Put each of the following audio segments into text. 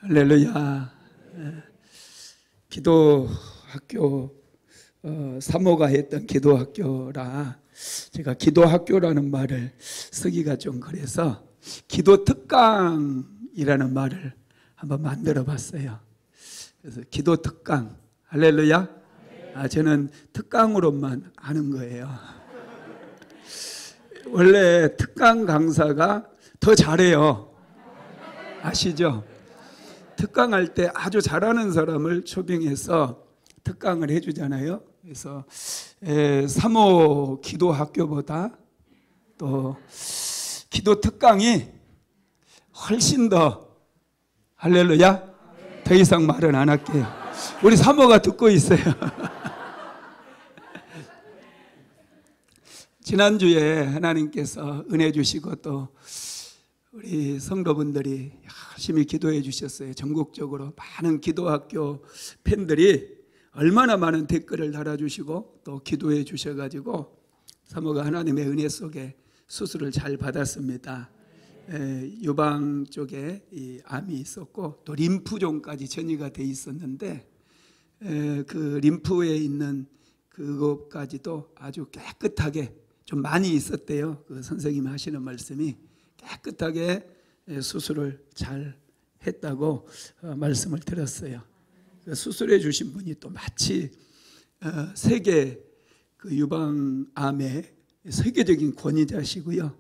할렐루야. 기도학교 사모가 했던 기도학교라 제가 기도학교라는 말을 쓰기가 좀 그래서 기도특강이라는 말을 한번 만들어 봤어요. 그래서 기도특강. 할렐루야. 저는 특강으로만 아는 거예요. 원래 특강 강사가 더 잘해요. 아시죠? 특강할 때 아주 잘하는 사람을 초빙해서 특강을 해주잖아요. 그래서 사모 기도학교보다 또 기도 특강이 훨씬 더, 할렐루야, 더 이상 말은 안 할게요. 우리 사모가 듣고 있어요. 지난주에 하나님께서 은혜 주시고 또 우리 성도분들이 열심히 기도해 주셨어요. 전국적으로 많은 기도학교 팬들이 얼마나 많은 댓글을 달아주시고 또 기도해 주셔가지고 사모가 하나님의 은혜 속에 수술을 잘 받았습니다. 유방 쪽에 이 암이 있었고 또 림프종까지 전이가 돼 있었는데 그 림프에 있는 그것까지도 아주 깨끗하게 좀 많이 있었대요. 그 선생님이 하시는 말씀이 깨끗하게 수술을 잘 했다고 말씀을 들었어요. 수술해 주신 분이 또 마치 세계 그 유방암의 세계적인 권위자시고요.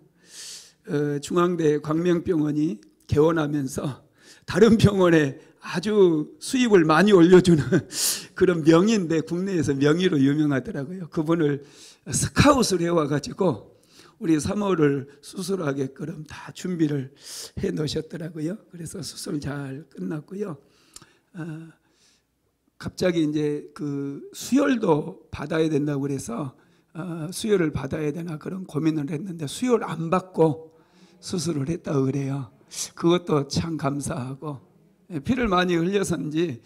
중앙대 광명병원이 개원하면서 다른 병원에 아주 수입을 많이 올려주는 그런 명의인데 국내에서 명의로 유명하더라고요. 그분을 스카웃을 해와가지고 우리 사모를 수술하게끔 다 준비를 해 놓으셨더라고요. 그래서 수술 잘 끝났고요. 갑자기 이제 그 수혈도 받아야 된다고 그래서 수혈을 받아야 되나 그런 고민을 했는데 수혈 안 받고 수술을 했다고 그래요. 그것도 참 감사하고 피를 많이 흘려서인지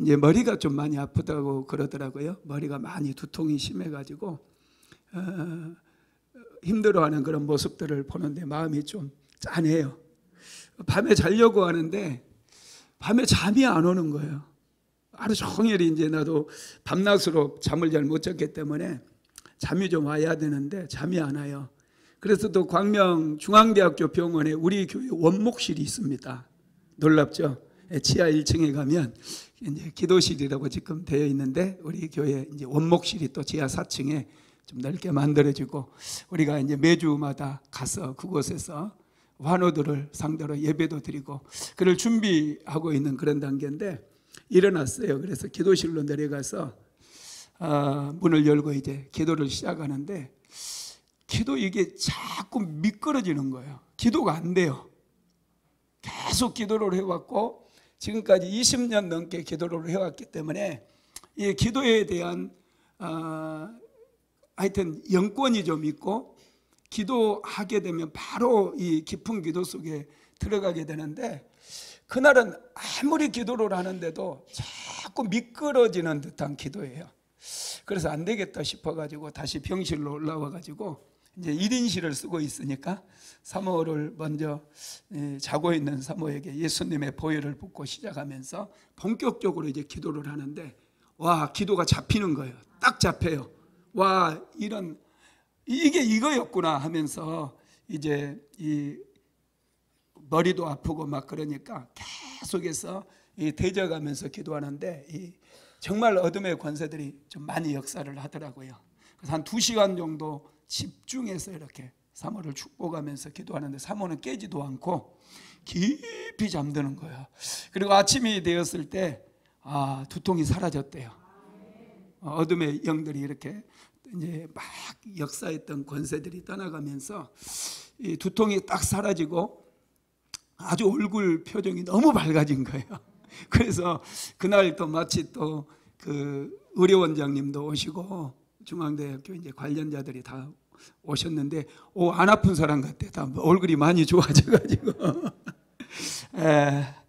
이제 머리가 좀 많이 아프다고 그러더라고요. 머리가 많이 두통이 심해가지고 힘들어하는 그런 모습들을 보는데 마음이 좀 짠해요. 밤에 자려고 하는데 밤에 잠이 안 오는 거예요. 하루 종일 이제 나도 밤낮으로 잠을 잘 못 잤기 때문에 잠이 좀 와야 되는데 잠이 안 와요. 그래서 또 광명중앙대학교 병원에 우리 교회 원목실이 있습니다. 놀랍죠? 지하 1층에 가면 이제 기도실이라고 지금 되어 있는데 우리 교회 이제 원목실이 또 지하 4층에 좀 넓게 만들어지고 우리가 이제 매주마다 가서 그곳에서 환우들을 상대로 예배도 드리고 그를 준비하고 있는 그런 단계인데 일어났어요. 그래서 기도실로 내려가서 문을 열고 이제 기도를 시작하는데 기도 이게 자꾸 미끄러지는 거예요. 기도가 안 돼요. 계속 기도를 해왔고 지금까지 20년 넘게 기도를 해왔기 때문에 이 기도에 대한 하여튼 영권이 좀 있고 기도하게 되면 바로 이 깊은 기도 속에 들어가게 되는데 그날은 아무리 기도를 하는데도 자꾸 미끄러지는 듯한 기도예요. 그래서 안 되겠다 싶어가지고 다시 병실로 올라와가지고 이제 1인실을 쓰고 있으니까 사모를 먼저 자고 있는 사모에게 예수님의 보혈을 붓고 시작하면서 본격적으로 이제 기도를 하는데 와 기도가 잡히는 거예요. 딱 잡혀요. 와 이게 이거였구나 하면서 이제 이 머리도 아프고 막 그러니까 계속해서 대적하면서 기도하는데 정말 어둠의 권세들이 좀 많이 역사를 하더라고요. 그래서 한 2시간 정도 집중해서 이렇게 사모를 축복하면서 기도하는데 사모는 깨지도 않고 깊이 잠드는 거예요. 그리고 아침이 되었을 때 두통이 사라졌대요. 어둠의 영들이 이렇게 이제 막 역사했던 권세들이 떠나가면서 이 두통이 딱 사라지고 아주 얼굴 표정이 너무 밝아진 거예요. 그래서 그날 또 마치 또 그 의료원장님도 오시고 중앙대학교 이제 관련자들이 다 오셨는데 안 아픈 사람 같아. 다 얼굴이 많이 좋아져가지고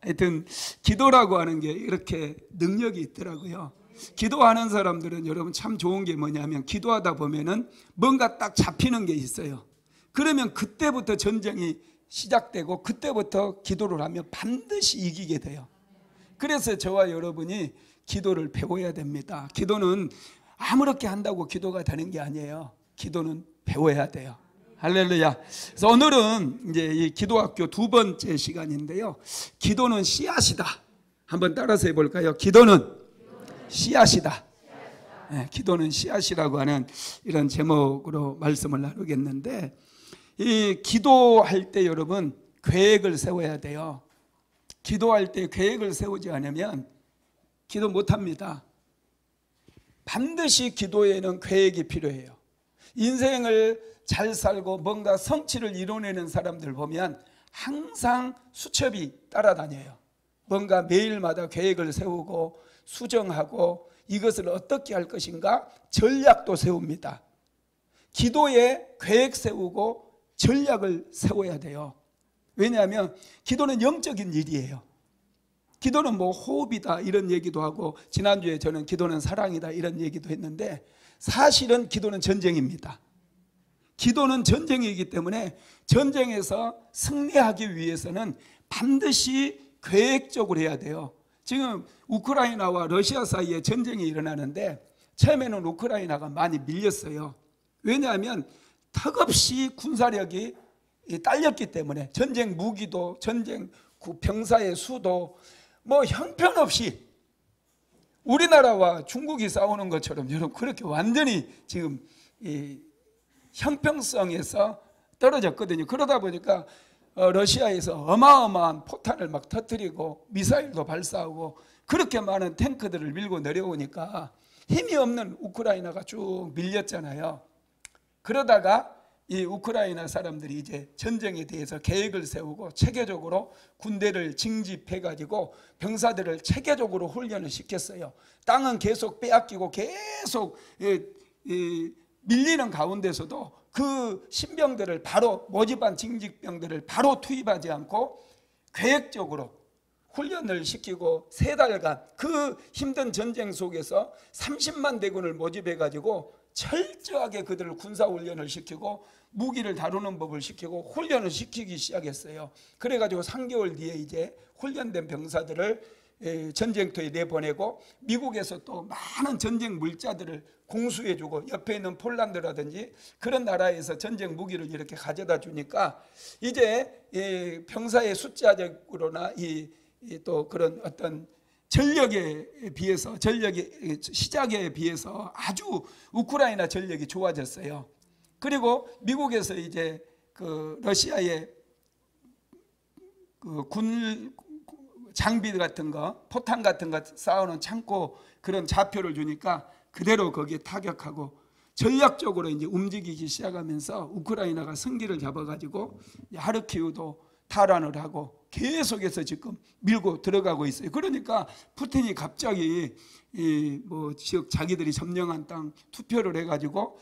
하여튼 기도라고 하는 게 이렇게 능력이 있더라고요. 기도하는 사람들은 여러분 참 좋은 게 뭐냐면 기도하다 보면은 뭔가 딱 잡히는 게 있어요. 그러면 그때부터 전쟁이 시작되고 그때부터 기도를 하면 반드시 이기게 돼요. 그래서 저와 여러분이 기도를 배워야 됩니다. 기도는 아무렇게 한다고 기도가 되는 게 아니에요. 기도는 배워야 돼요. 할렐루야. 그래서 오늘은 이제 이 기도학교 두 번째 시간인데요. 기도는 씨앗이다. 한번 따라서 해볼까요? 기도는 씨앗이다. 네, 기도는 씨앗이라고 하는 이런 제목으로 말씀을 나누겠는데, 이 기도할 때 여러분 계획을 세워야 돼요. 기도할 때 계획을 세우지 않으면 기도 못합니다. 반드시 기도에는 계획이 필요해요. 인생을 잘 살고 뭔가 성취를 이뤄내는 사람들 보면 항상 수첩이 따라다녀요. 뭔가 매일마다 계획을 세우고 수정하고 이것을 어떻게 할 것인가 전략도 세웁니다. 기도에 계획 세우고 전략을 세워야 돼요. 왜냐하면 기도는 영적인 일이에요. 기도는 뭐 호흡이다 이런 얘기도 하고, 지난주에 저는 기도는 사랑이다 이런 얘기도 했는데, 사실은 기도는 전쟁입니다. 기도는 전쟁이기 때문에 전쟁에서 승리하기 위해서는 반드시 계획적으로 해야 돼요. 지금 우크라이나와 러시아 사이에 전쟁이 일어나는데 처음에는 우크라이나가 많이 밀렸어요. 왜냐하면 턱없이 군사력이 딸렸기 때문에, 전쟁 무기도 전쟁 병사의 수도 뭐 형편없이 우리나라와 중국이 싸우는 것처럼 여러분 그렇게 완전히 지금 이 형평성에서 떨어졌거든요. 그러다 보니까 러시아에서 어마어마한 포탄을 막 터뜨리고 미사일도 발사하고 그렇게 많은 탱크들을 밀고 내려오니까 힘이 없는 우크라이나가 쭉 밀렸잖아요. 그러다가 이 우크라이나 사람들이 이제 전쟁에 대해서 계획을 세우고 체계적으로 군대를 징집해가지고 병사들을 체계적으로 훈련을 시켰어요. 땅은 계속 빼앗기고 계속 밀리는 가운데서도 그 신병들을 바로 모집한 징집병들을 바로 투입하지 않고 계획적으로 훈련을 시키고 3달간 그 힘든 전쟁 속에서 30만 대군을 모집해가지고 철저하게 그들을 군사훈련을 시키고 무기를 다루는 법을 시키고 훈련을 시키기 시작했어요. 그래가지고 3개월 뒤에 이제 훈련된 병사들을 전쟁터에 내보내고, 미국에서 또 많은 전쟁 물자들을 공수해주고, 옆에 있는 폴란드라든지 그런 나라에서 전쟁 무기를 이렇게 가져다 주니까 이제 병사의 숫자적으로나 또 그런 어떤 전력에 비해서, 전력의 시작에 비해서 아주 우크라이나 전력이 좋아졌어요. 그리고 미국에서 이제 그 러시아의 그 군 장비 같은 거, 포탄 같은 거 쌓아놓은 창고 그런 좌표를 주니까 그대로 거기에 타격하고 전략적으로 이제 움직이기 시작하면서 우크라이나가 승기를 잡아가지고 하르키우도 탈환을 하고 계속해서 지금 밀고 들어가고 있어요. 그러니까 푸틴이 갑자기 뭐 지역 자기들이 점령한 땅 투표를 해가지고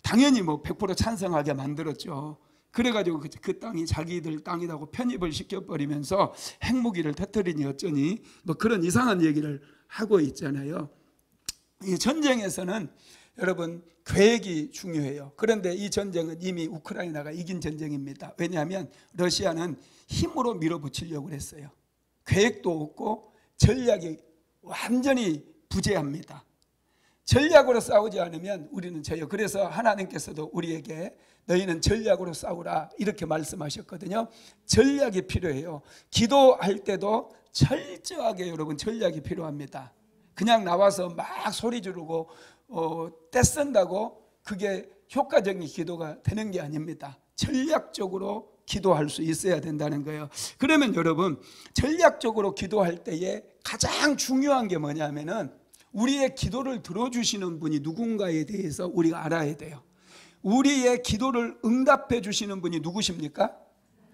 당연히 뭐 100% 찬성하게 만들었죠. 그래가지고 그 땅이 자기들 땅이라고 편입을 시켜버리면서 핵무기를 터뜨리니 어쩌니 뭐 그런 이상한 얘기를 하고 있잖아요. 이 전쟁에서는 여러분 계획이 중요해요. 그런데 이 전쟁은 이미 우크라이나가 이긴 전쟁입니다. 왜냐하면 러시아는 힘으로 밀어붙이려고 했어요. 계획도 없고 전략이 완전히 부재합니다. 전략으로 싸우지 않으면 우리는 져요. 그래서 하나님께서도 우리에게 너희는 전략으로 싸우라 이렇게 말씀하셨거든요. 전략이 필요해요. 기도할 때도 철저하게 여러분 전략이 필요합니다. 그냥 나와서 막 소리 지르고 떼쓴다고 그게 효과적인 기도가 되는 게 아닙니다. 전략적으로 기도할 수 있어야 된다는 거예요. 그러면 여러분 전략적으로 기도할 때에 가장 중요한 게 뭐냐면은 우리의 기도를 들어주시는 분이 누군가에 대해서 우리가 알아야 돼요. 우리의 기도를 응답해 주시는 분이 누구십니까?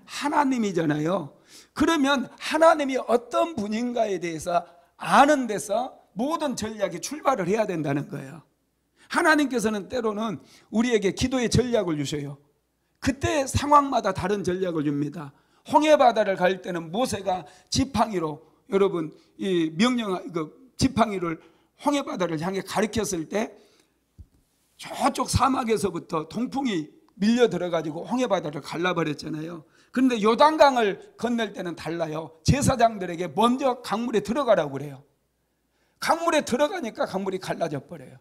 하나님이잖아요. 그러면 하나님이 어떤 분인가에 대해서 아는 데서 모든 전략이 출발을 해야 된다는 거예요. 하나님께서는 때로는 우리에게 기도의 전략을 주셔요. 그때 상황마다 다른 전략을 줍니다. 홍해바다를 갈 때는 모세가 지팡이로 여러분 이 지팡이를 홍해바다를 향해 가리켰을 때 저쪽 사막에서부터 동풍이 밀려 들어가지고 홍해바다를 갈라버렸잖아요. 그런데 요단강을 건널 때는 달라요. 제사장들에게 먼저 강물에 들어가라고 그래요. 강물에 들어가니까 강물이 갈라져 버려요.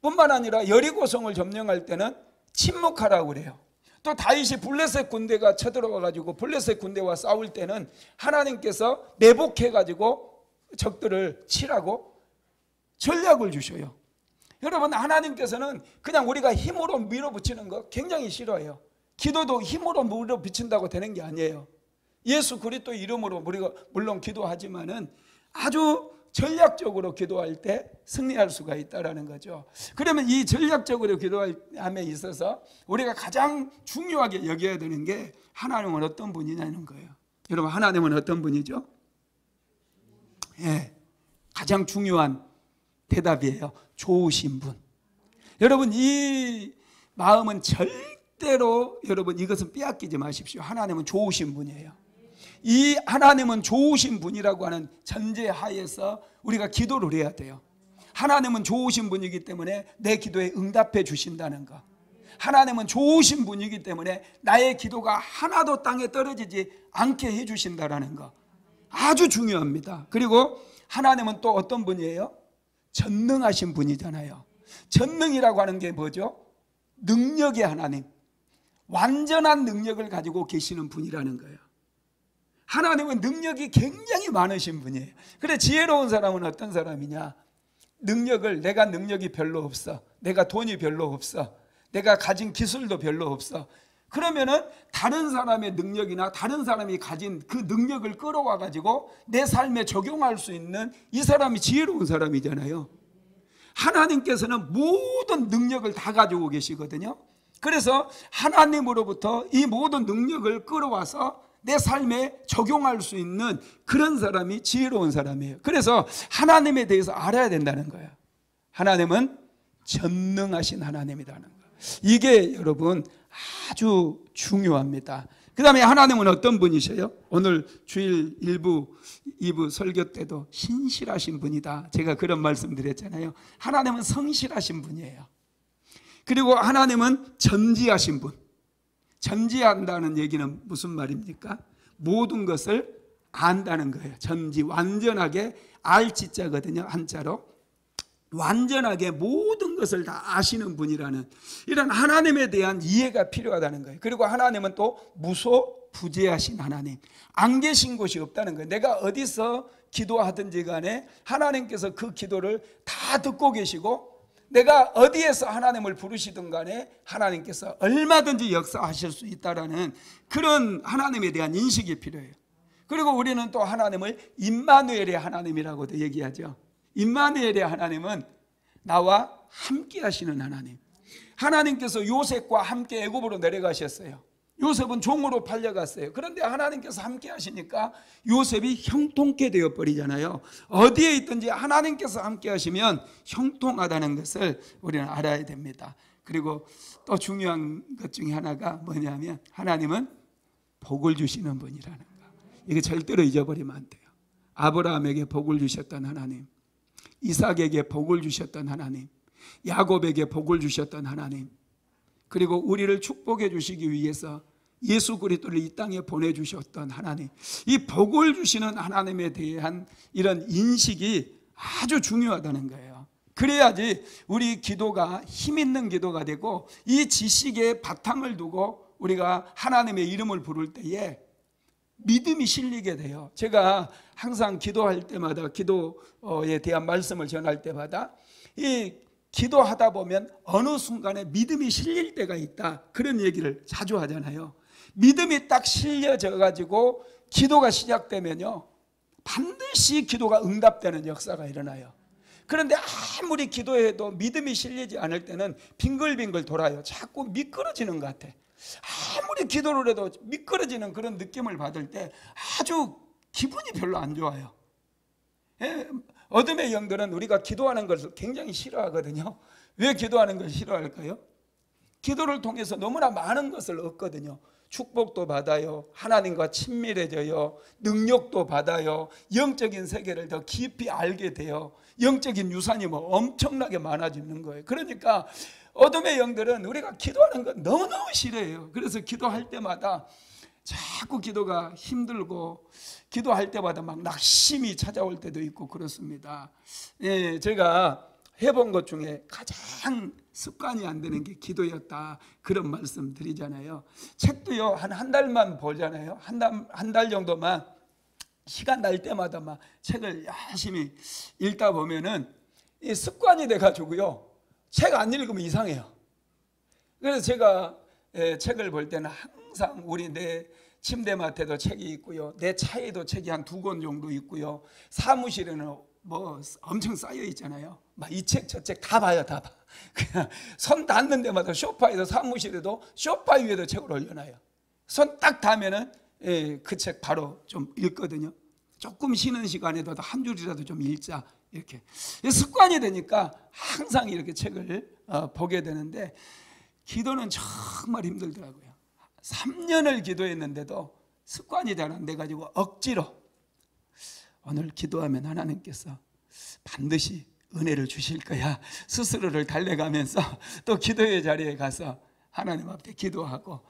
뿐만 아니라 여리고성을 점령할 때는 침묵하라고 그래요. 또 다윗이 블레셋 군대가 쳐들어와 가지고 블레셋 군대와 싸울 때는 하나님께서 내복해 가지고 적들을 치라고 전략을 주셔요. 여러분, 하나님께서는 그냥 우리가 힘으로 밀어붙이는 거 굉장히 싫어해요. 기도도 힘으로 밀어붙인다고 되는 게 아니에요. 예수 그리스도 이름으로 우리가 물론 기도하지만은 아주 전략적으로 기도할 때 승리할 수가 있다는 거죠. 그러면 이 전략적으로 기도함에 있어서 우리가 가장 중요하게 여겨야 되는 게 하나님은 어떤 분이냐는 거예요. 여러분, 하나님은 어떤 분이죠? 예, 가장 중요한 대답이에요. 좋으신 분. 여러분, 이 마음은 절대로 여러분 이것은 빼앗기지 마십시오. 하나님은 좋으신 분이에요. 이 하나님은 좋으신 분이라고 하는 전제하에서 우리가 기도를 해야 돼요. 하나님은 좋으신 분이기 때문에 내 기도에 응답해 주신다는 거. 하나님은 좋으신 분이기 때문에 나의 기도가 하나도 땅에 떨어지지 않게 해 주신다는 거. 아주 중요합니다. 그리고 하나님은 또 어떤 분이에요? 전능하신 분이잖아요. 전능이라고 하는 게 뭐죠? 능력의 하나님, 완전한 능력을 가지고 계시는 분이라는 거예요. 하나님은 능력이 굉장히 많으신 분이에요. 그래, 지혜로운 사람은 어떤 사람이냐? 내가 능력이 별로 없어, 내가 돈이 별로 없어, 내가 가진 기술도 별로 없어. 그러면은 다른 사람의 능력이나 다른 사람이 가진 그 능력을 끌어와 가지고 내 삶에 적용할 수 있는 이 사람이 지혜로운 사람이잖아요. 하나님께서는 모든 능력을 다 가지고 계시거든요. 그래서 하나님으로부터 이 모든 능력을 끌어와서 내 삶에 적용할 수 있는 그런 사람이 지혜로운 사람이에요. 그래서 하나님에 대해서 알아야 된다는 거예요. 하나님은 전능하신 하나님이라는 거예요. 이게 여러분 아주 중요합니다. 그 다음에 하나님은 어떤 분이셔요? 오늘 주일 1부, 2부 설교 때도 신실하신 분이다, 제가 그런 말씀 드렸잖아요. 하나님은 성실하신 분이에요. 그리고 하나님은 전지하신 분. 전지한다는 얘기는 무슨 말입니까? 모든 것을 안다는 거예요. 전지, 완전하게 알지자거든요, 한자로. 완전하게 모든 것을 다 아시는 분이라는 이런 하나님에 대한 이해가 필요하다는 거예요. 그리고 하나님은 또 무소부재하신 하나님, 안 계신 곳이 없다는 거예요. 내가 어디서 기도하든지 간에 하나님께서 그 기도를 다 듣고 계시고, 내가 어디에서 하나님을 부르시든 간에 하나님께서 얼마든지 역사하실 수 있다라는 그런 하나님에 대한 인식이 필요해요. 그리고 우리는 또 하나님을 임마누엘의 하나님이라고도 얘기하죠. 임마누엘의 하나님은 나와 함께 하시는 하나님. 하나님께서 요셉과 함께 애굽으로 내려가셨어요. 요셉은 종으로 팔려갔어요. 그런데 하나님께서 함께 하시니까 요셉이 형통케 되어버리잖아요. 어디에 있든지 하나님께서 함께 하시면 형통하다는 것을 우리는 알아야 됩니다. 그리고 또 중요한 것 중에 하나가 뭐냐면 하나님은 복을 주시는 분이라는 거. 이게 절대로 잊어버리면 안 돼요. 아브라함에게 복을 주셨던 하나님, 이삭에게 복을 주셨던 하나님, 야곱에게 복을 주셨던 하나님, 그리고 우리를 축복해 주시기 위해서 예수 그리스도를 이 땅에 보내주셨던 하나님, 이 복을 주시는 하나님에 대한 이런 인식이 아주 중요하다는 거예요. 그래야지 우리 기도가 힘 있는 기도가 되고, 이 지식에 바탕을 두고 우리가 하나님의 이름을 부를 때에 믿음이 실리게 돼요. 제가 항상 기도할 때마다, 기도에 대한 말씀을 전할 때마다 이 기도하다 보면 어느 순간에 믿음이 실릴 때가 있다, 그런 얘기를 자주 하잖아요. 믿음이 딱 실려져 가지고 기도가 시작되면요, 반드시 기도가 응답되는 역사가 일어나요. 그런데 아무리 기도해도 믿음이 실리지 않을 때는 빙글빙글 돌아요. 자꾸 미끄러지는 것 같아. 아무리 기도를 해도 미끄러지는 그런 느낌을 받을 때 아주 기분이 별로 안 좋아요. 어둠의 영들은 우리가 기도하는 것을 굉장히 싫어하거든요. 왜 기도하는 걸 싫어할까요? 기도를 통해서 너무나 많은 것을 얻거든요. 축복도 받아요. 하나님과 친밀해져요. 능력도 받아요. 영적인 세계를 더 깊이 알게 돼요. 영적인 유산이 뭐 엄청나게 많아지는 거예요. 그러니까 어둠의 영들은 우리가 기도하는 거 너무너무 싫어해요. 그래서 기도할 때마다 자꾸 기도가 힘들고 기도할 때마다 막 낙심이 찾아올 때도 있고 그렇습니다. 예, 제가 해본 것 중에 가장 습관이 안 되는 게 기도였다, 그런 말씀 드리잖아요. 책도요 한 달만 보잖아요. 한 달 정도만 시간 날 때마다 막 책을 열심히 읽다 보면은 이 습관이 돼가지고요 책 안 읽으면 이상해요. 그래서 제가 책을 볼 때는 항상 우리 내 침대맡에도 책이 있고요, 내 차에도 책이 한 2권 정도 있고요, 사무실에는 뭐 엄청 쌓여 있잖아요. 막 이 책 저 책 다 봐요, 다 봐. 그냥 손 닿는 데마다 소파에도 사무실에도 소파 위에도 책을 올려놔요. 손 딱 닿으면은 그 책 바로 좀 읽거든요. 조금 쉬는 시간에도 한 줄이라도 좀 읽자, 이렇게 습관이 되니까 항상 이렇게 책을 보게 되는데, 기도는 정말 힘들더라고요. 3년을 기도했는데도 습관이 잘 안 돼가지고 억지로 오늘 기도하면 하나님께서 반드시 은혜를 주실 거야, 스스로를 달래가면서 또 기도의 자리에 가서 하나님 앞에 기도하고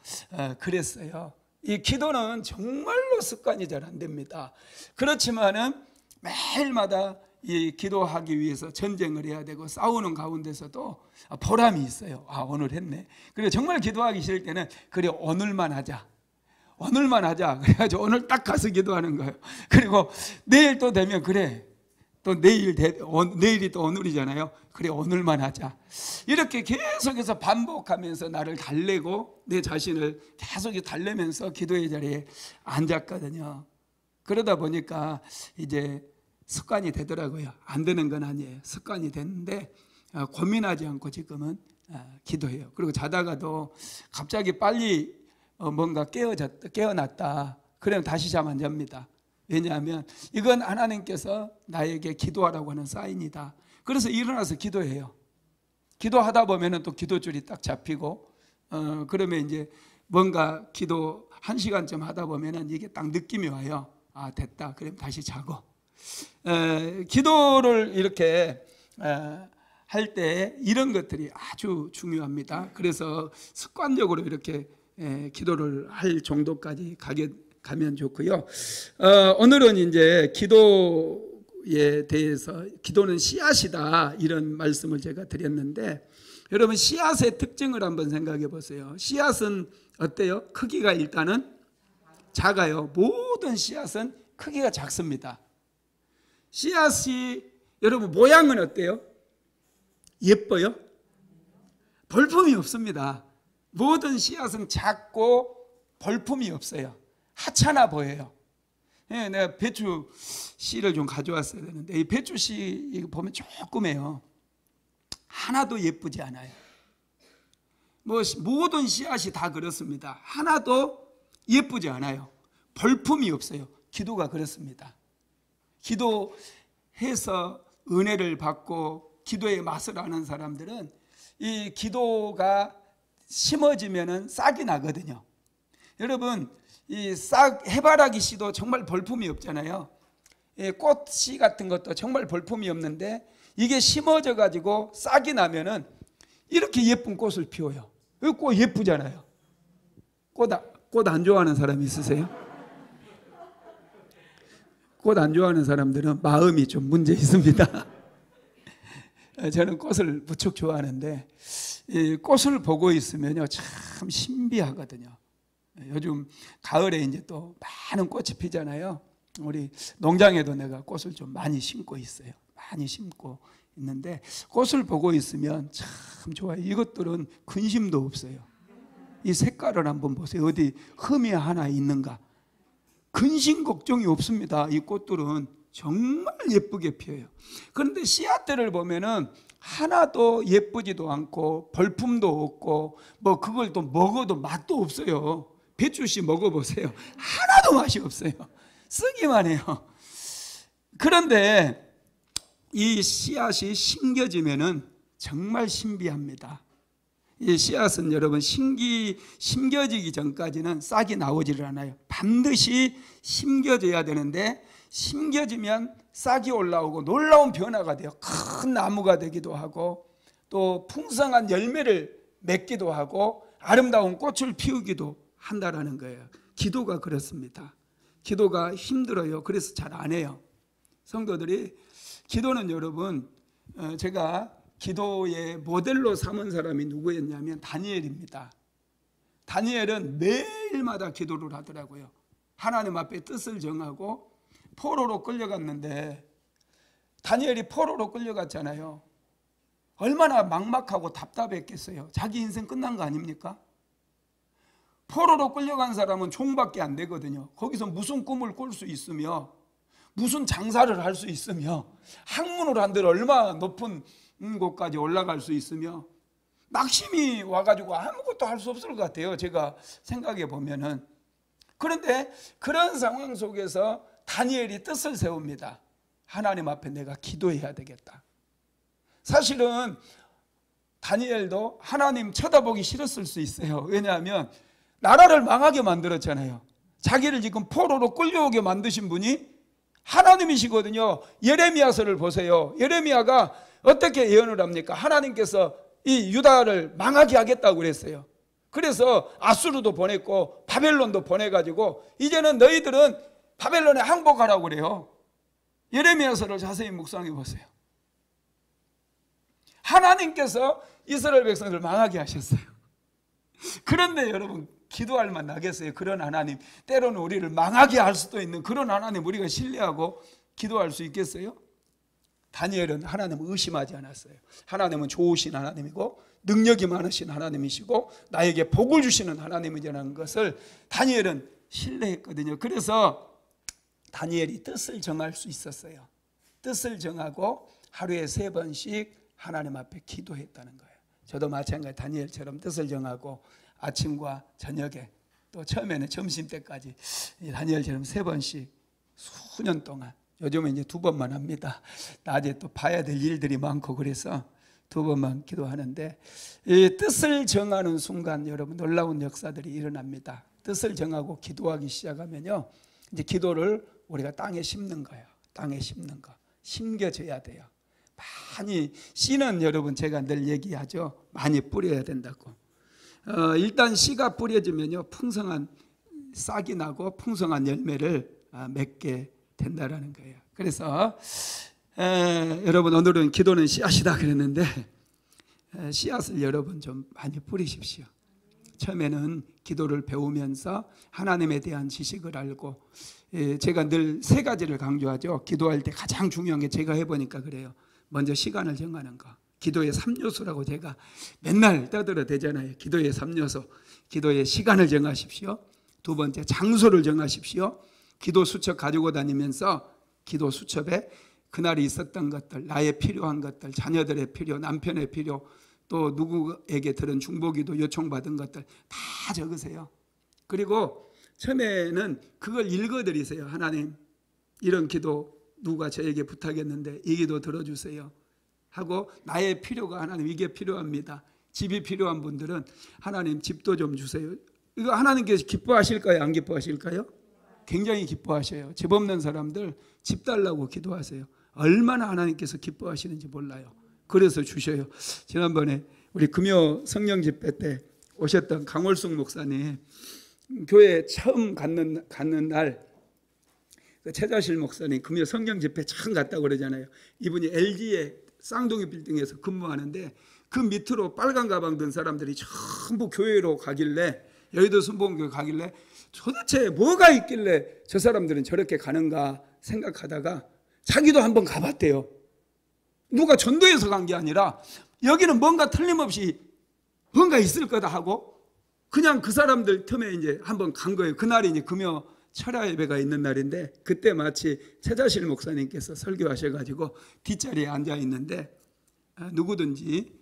그랬어요. 이 기도는 정말로 습관이 잘 안 됩니다. 그렇지만은 매일마다 이 기도하기 위해서 전쟁을 해야 되고 싸우는 가운데서도 보람이 있어요. 아, 오늘 했네. 그리고 정말 기도하기 싫을 때는 그래 오늘만 하자, 오늘만 하자. 그래가지고 오늘 딱 가서 기도하는 거예요. 그리고 내일 또 되면 그래 또 내일이 또 오늘이잖아요. 그래 오늘만 하자. 이렇게 계속해서 반복하면서 나를 달래고 내 자신을 계속 달래면서 기도의 자리에 앉았거든요. 그러다 보니까 이제 습관이 되더라고요. 안 되는 건 아니에요. 습관이 됐는데 고민하지 않고 지금은 기도해요. 그리고 자다가도 갑자기 빨리 뭔가 깨어났다 그러면 다시 잠 안 잡니다. 왜냐하면 이건 하나님께서 나에게 기도하라고 하는 사인이다. 그래서 일어나서 기도해요. 기도하다 보면 또 기도줄이 딱 잡히고 그러면 이제 뭔가 기도 1시간쯤 하다 보면 이게 딱 느낌이 와요. 아, 됐다. 그럼 다시 자고. 기도를 이렇게 할 때 이런 것들이 아주 중요합니다. 그래서 습관적으로 이렇게 기도를 할 정도까지 가면 좋고요. 오늘은 이제 기도에 대해서 기도는 씨앗이다 이런 말씀을 제가 드렸는데, 여러분 씨앗의 특징을 한번 생각해 보세요. 씨앗은 어때요? 크기가 일단은 작아요. 모든 씨앗은 크기가 작습니다. 씨앗이 여러분 모양은 어때요? 예뻐요? 볼품이 없습니다. 모든 씨앗은 작고 볼품이 없어요. 하찮아 보여요. 내가 배추 씨를 좀 가져왔어야 되는데 이 배추 씨 이거 보면 조그매요. 하나도 예쁘지 않아요. 뭐 모든 씨앗이 다 그렇습니다. 하나도 예쁘지 않아요. 볼품이 없어요. 기도가 그렇습니다. 기도해서 은혜를 받고 기도의 맛을 아는 사람들은 이 기도가 심어지면은 싹이 나거든요. 여러분 이 해바라기 씨도 정말 볼품이 없잖아요. 꽃씨 같은 것도 정말 볼품이 없는데 이게 심어져 가지고 싹이 나면은 이렇게 예쁜 꽃을 피워요. 꽃 예쁘잖아요. 꽃 안 좋아하는 사람 있으세요? 꽃 안 좋아하는 사람들은 마음이 좀 문제 있습니다. 저는 꽃을 무척 좋아하는데 이 꽃을 보고 있으면요 참 신비하거든요. 요즘 가을에 이제 또 많은 꽃이 피잖아요. 우리 농장에도 내가 꽃을 좀 많이 심고 있어요. 많이 심고 있는데 꽃을 보고 있으면 참 좋아요. 이것들은 근심도 없어요. 이 색깔을 한번 보세요. 어디 흠이 하나 있는가? 근심 걱정이 없습니다. 이 꽃들은 정말 예쁘게 피어요. 그런데 씨앗들을 보면은 하나도 예쁘지도 않고 볼품도 없고 뭐 그걸 또 먹어도 맛도 없어요. 배추씨 먹어보세요. 하나도 맛이 없어요. 쓰기만 해요. 그런데 이 씨앗이 심겨지면은 정말 신비합니다. 이 씨앗은 여러분 심겨지기 전까지는 싹이 나오지를 않아요. 반드시 심겨져야 되는데, 심겨지면 싹이 올라오고 놀라운 변화가 돼요. 큰 나무가 되기도 하고 또 풍성한 열매를 맺기도 하고 아름다운 꽃을 피우기도 한다라는 거예요. 기도가 그렇습니다. 기도가 힘들어요. 그래서 잘 안 해요. 성도들이 기도는 여러분, 제가 기도의 모델로 삼은 사람이 누구였냐면 다니엘입니다. 다니엘은 매일마다 기도를 하더라고요. 하나님 앞에 뜻을 정하고 포로로 끌려갔는데, 다니엘이 포로로 끌려갔잖아요. 얼마나 막막하고 답답했겠어요. 자기 인생 끝난 거 아닙니까? 포로로 끌려간 사람은 종밖에 안 되거든요. 거기서 무슨 꿈을 꿀 수 있으며 무슨 장사를 할 수 있으며 학문을 한들 얼마나 높은 곳까지 올라갈 수 있으며 낙심이 와가지고 아무것도 할 수 없을 것 같아요. 제가 생각해 보면은. 그런데 그런 상황 속에서 다니엘이 뜻을 세웁니다. 하나님 앞에 내가 기도해야 되겠다. 사실은 다니엘도 하나님 쳐다보기 싫었을 수 있어요. 왜냐하면 나라를 망하게 만들었잖아요. 자기를 지금 포로로 끌려오게 만드신 분이 하나님이시거든요. 예레미야서를 보세요. 예레미야가 어떻게 예언을 합니까? 하나님께서 이 유다를 망하게 하겠다고 그랬어요. 그래서 아수르도 보냈고 바벨론도 보내가지고 이제는 너희들은 바벨론에 항복하라고 그래요. 예레미야서를 자세히 묵상해 보세요. 하나님께서 이스라엘 백성들을 망하게 하셨어요. 그런데 여러분, 기도할 만 나겠어요? 그런 하나님, 때로는 우리를 망하게 할 수도 있는 그런 하나님 우리가 신뢰하고 기도할 수 있겠어요? 다니엘은 하나님을 의심하지 않았어요. 하나님은 좋으신 하나님이고 능력이 많으신 하나님이시고 나에게 복을 주시는 하나님이라는 것을 다니엘은 신뢰했거든요. 그래서 다니엘이 뜻을 정할 수 있었어요. 뜻을 정하고 하루에 3번씩 하나님 앞에 기도했다는 거예요. 저도 마찬가지 다니엘처럼 뜻을 정하고 아침과 저녁에 또 처음에는 점심때까지 다니엘처럼 3번씩 수년 동안, 요즘은 이제 2번만 합니다. 낮에 또 봐야 될 일들이 많고 그래서 2번만 기도하는데, 이 뜻을 정하는 순간 여러분 놀라운 역사들이 일어납니다. 뜻을 정하고 기도하기 시작하면요, 이제 기도를 우리가 땅에 심는 거예요. 땅에 심는 거, 심겨져야 돼요. 많이 씨는 여러분 제가 늘 얘기하죠. 많이 뿌려야 된다고. 일단 씨가 뿌려지면요 풍성한 싹이 나고 풍성한 열매를 맺게 된다라는 거예요. 그래서 여러분 오늘은 기도는 씨앗이다 그랬는데 씨앗을 여러분 좀 많이 뿌리십시오. 처음에는 기도를 배우면서 하나님에 대한 지식을 알고, 제가 늘 3가지를 강조하죠. 기도할 때 가장 중요한 게 제가 해보니까 그래요. 먼저 시간을 정하는 거. 기도의 3요소라고 제가 맨날 떠들어대잖아요. 기도의 3요소. 기도의 시간을 정하십시오. 2번째, 장소를 정하십시오. 기도 수첩 가지고 다니면서 기도 수첩에 그날이 있었던 것들, 나의 필요한 것들, 자녀들의 필요, 남편의 필요, 또 누구에게 들은 중보기도 요청받은 것들 다 적으세요. 그리고 처음에는 그걸 읽어드리세요. 하나님, 이런 기도 누가 저에게 부탁했는데 이 기도 들어주세요 하고, 나의 필요가 하나님 이게 필요합니다. 집이 필요한 분들은 하나님 집도 좀 주세요. 이거 하나님께서 기뻐하실까요? 안 기뻐하실까요? 굉장히 기뻐하셔요. 집 없는 사람들 집 달라고 기도하세요. 얼마나 하나님께서 기뻐하시는지 몰라요. 그래서 주셔요. 지난번에 우리 금요 성령 집회 때 오셨던 강월숙 목사님, 교회 처음 갔는 날 최자실 목사님 금요 성경 집회 참 갔다고 그러잖아요. 이분이 LG의 쌍둥이 빌딩에서 근무하는데 그 밑으로 빨간 가방 든 사람들이 전부 교회로 가길래, 여의도 순복음교회 가길래 도대체 뭐가 있길래 저 사람들은 저렇게 가는가 생각하다가 자기도 한번 가봤대요. 누가 전도해서 간 게 아니라 여기는 뭔가 틀림없이 뭔가 있을 거다 하고 그냥 그 사람들 틈에 이제 한번 간 거예요. 그날이 이제 금요 철야 예배가 있는 날인데, 그때 마치 최자실 목사님께서 설교하셔가지고 뒷자리에 앉아 있는데, 누구든지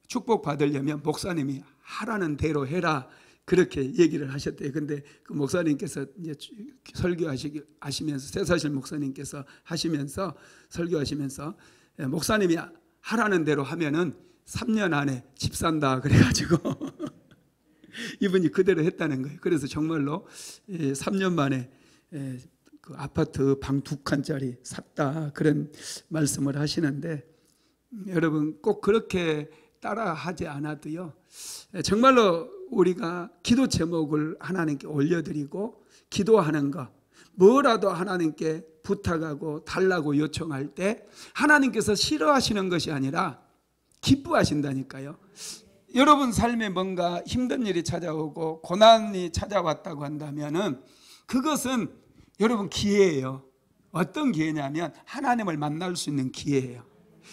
축복 받으려면 목사님이 하라는 대로 해라 그렇게 얘기를 하셨대요. 근데 그 목사님께서 이제 설교하시면서, 최자실 목사님께서 하시면서 설교하시면서 목사님이 하라는 대로 하면은 3년 안에 집 산다 그래가지고 이분이 그대로 했다는 거예요. 그래서 정말로 3년 만에 그 아파트 방 2칸짜리 샀다 그런 말씀을 하시는데, 여러분 꼭 그렇게 따라 하지 않아도요, 정말로 우리가 기도 제목을 하나님께 올려드리고 기도하는 거, 뭐라도 하나님께 부탁하고 달라고 요청할 때 하나님께서 싫어하시는 것이 아니라 기뻐하신다니까요. 여러분 삶에 뭔가 힘든 일이 찾아오고 고난이 찾아왔다고 한다면은 그것은 여러분 기회예요. 어떤 기회냐면 하나님을 만날 수 있는 기회예요.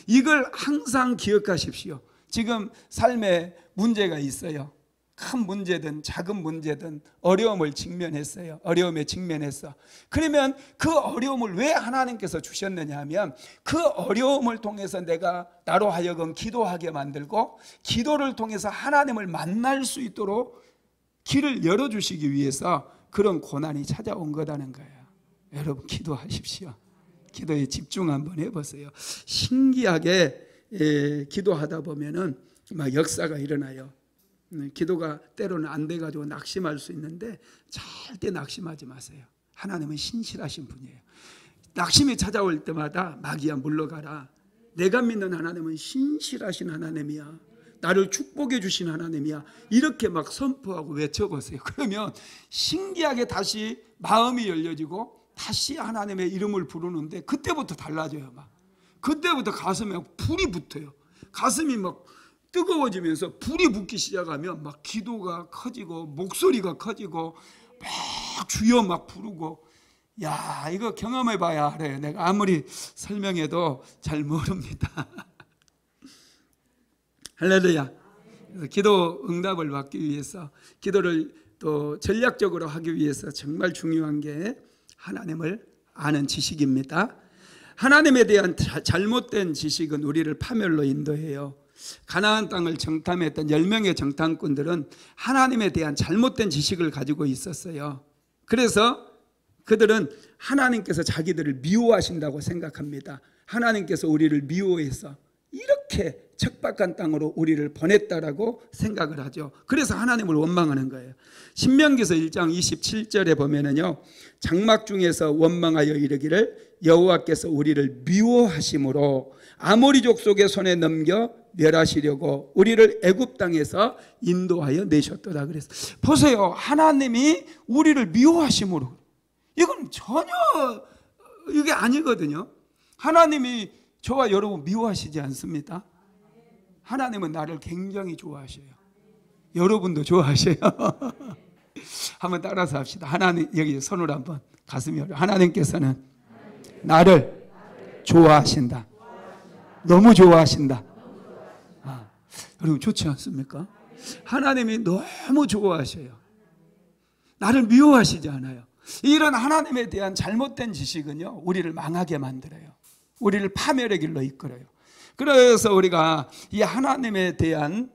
이걸 항상 기억하십시오. 지금 삶에 문제가 있어요. 큰 문제든 작은 문제든 어려움을 직면했어요. 어려움에 직면했어. 그러면 그 어려움을 왜 하나님께서 주셨느냐 하면 그 어려움을 통해서 내가 나로 하여금 기도하게 만들고 기도를 통해서 하나님을 만날 수 있도록 길을 열어주시기 위해서 그런 고난이 찾아온 거라는 거예요. 여러분 기도하십시오. 기도에 집중 한번 해보세요. 신기하게 기도하다 보면은 막 역사가 일어나요. 기도가 때로는 안 돼가지고 낙심할 수 있는데 절대 낙심하지 마세요. 하나님은 신실하신 분이에요. 낙심이 찾아올 때마다 마귀야 물러가라. 내가 믿는 하나님은 신실하신 하나님이야. 나를 축복해 주신 하나님이야. 이렇게 막 선포하고 외쳐보세요. 그러면 신기하게 다시 마음이 열려지고 다시 하나님의 이름을 부르는데 그때부터 달라져요. 막 그때부터 가슴에 불이 붙어요. 가슴이 막 뜨거워지면서 불이 붙기 시작하면 막 기도가 커지고 목소리가 커지고 막 주여 막 부르고, 야 이거 경험해 봐야 알아요. 내가 아무리 설명해도 잘 모릅니다. 할렐루야. 그래서 기도 응답을 받기 위해서 기도를 또 전략적으로 하기 위해서 정말 중요한 게 하나님을 아는 지식입니다. 하나님에 대한 잘못된 지식은 우리를 파멸로 인도해요. 가나안 땅을 정탐했던 10명의 정탐꾼들은 하나님에 대한 잘못된 지식을 가지고 있었어요. 그래서 그들은 하나님께서 자기들을 미워하신다고 생각합니다. 하나님께서 우리를 미워해서 이렇게 척박한 땅으로 우리를 보냈다라고 생각을 하죠. 그래서 하나님을 원망하는 거예요. 신명기서 1장 27절에 보면은요, 장막 중에서 원망하여 이르기를 여호와께서 우리를 미워하심으로 아모리 족속의 손에 넘겨 멸하시려고 우리를 애굽 땅에서 인도하여 내셨도다. 그래서 보세요, 하나님이 우리를 미워하심으로, 이건 전혀 이게 아니거든요. 하나님이 저와 여러분 미워하시지 않습니다. 하나님은 나를 굉장히 좋아하셔요. 여러분도 좋아하셔요. 한번 따라서 합시다. 하나님, 여기 손을 한번 가슴에 올려. 하나님께서는 나를 좋아하신다. 너무 좋아하신다. 여러분 좋지 않습니까? 하나님이 너무 좋아하셔요. 나를 미워하시지 않아요. 이런 하나님에 대한 잘못된 지식은요, 우리를 망하게 만들어요. 우리를 파멸의 길로 이끌어요. 그래서 우리가 이 하나님에 대한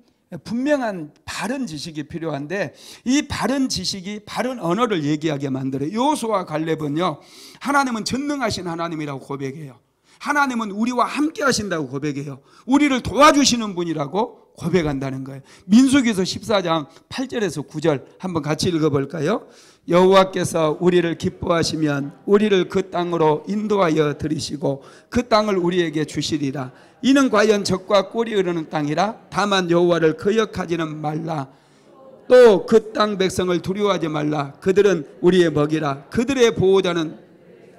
분명한 바른 지식이 필요한데, 이 바른 지식이 바른 언어를 얘기하게 만들어요. 여호수아와 갈렙은요, 하나님은 전능하신 하나님이라고 고백해요. 하나님은 우리와 함께 하신다고 고백해요. 우리를 도와주시는 분이라고 고백한다는 거예요. 민수기서 14장 8절에서 9절 한번 같이 읽어볼까요? 여호와께서 우리를 기뻐하시면 우리를 그 땅으로 인도하여 들이시고 그 땅을 우리에게 주시리라. 이는 과연 적과 꿀이 흐르는 땅이라. 다만 여호와를 거역하지는 말라. 또 그 땅 백성을 두려워하지 말라. 그들은 우리의 먹이라. 그들의 보호자는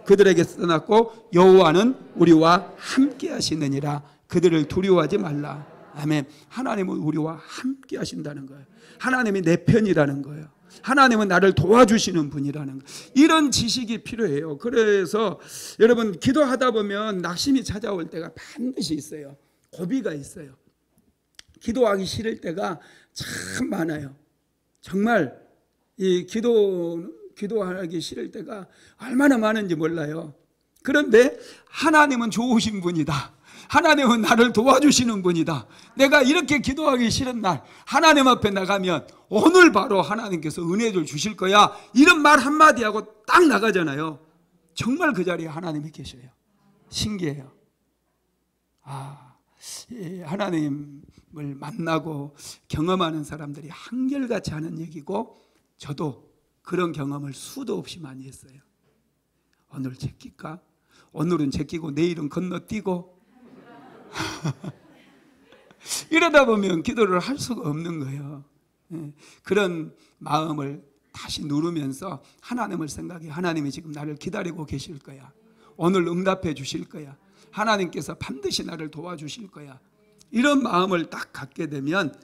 그들에게 떠났고 여호와는 우리와 함께 하시느니라. 그들을 두려워하지 말라. 아멘. 하나님은 우리와 함께 하신다는 거예요. 하나님이 내 편이라는 거예요. 하나님은 나를 도와주시는 분이라는 거. 이런 지식이 필요해요. 그래서 여러분 기도하다 보면 낙심이 찾아올 때가 반드시 있어요. 고비가 있어요. 기도하기 싫을 때가 참 많아요. 정말 이 기도하기 싫을 때가 얼마나 많은지 몰라요. 그런데 하나님은 좋으신 분이다. 하나님은 나를 도와주시는 분이다. 내가 이렇게 기도하기 싫은 날 하나님 앞에 나가면 오늘 바로 하나님께서 은혜를 주실 거야, 이런 말 한마디 하고 딱 나가잖아요. 정말 그 자리에 하나님이 계셔요. 신기해요. 하나님을 만나고 경험하는 사람들이 한결같이 하는 얘기고, 저도 그런 경험을 수도 없이 많이 했어요. 오늘 제낄까? 오늘은 제끼고 내일은 건너뛰고 이러다 보면 기도를 할 수가 없는 거예요. 그런 마음을 다시 누르면서 하나님을 생각해. 하나님이 지금 나를 기다리고 계실 거야. 오늘 응답해 주실 거야. 하나님께서 반드시 나를 도와주실 거야. 이런 마음을 딱 갖게 되면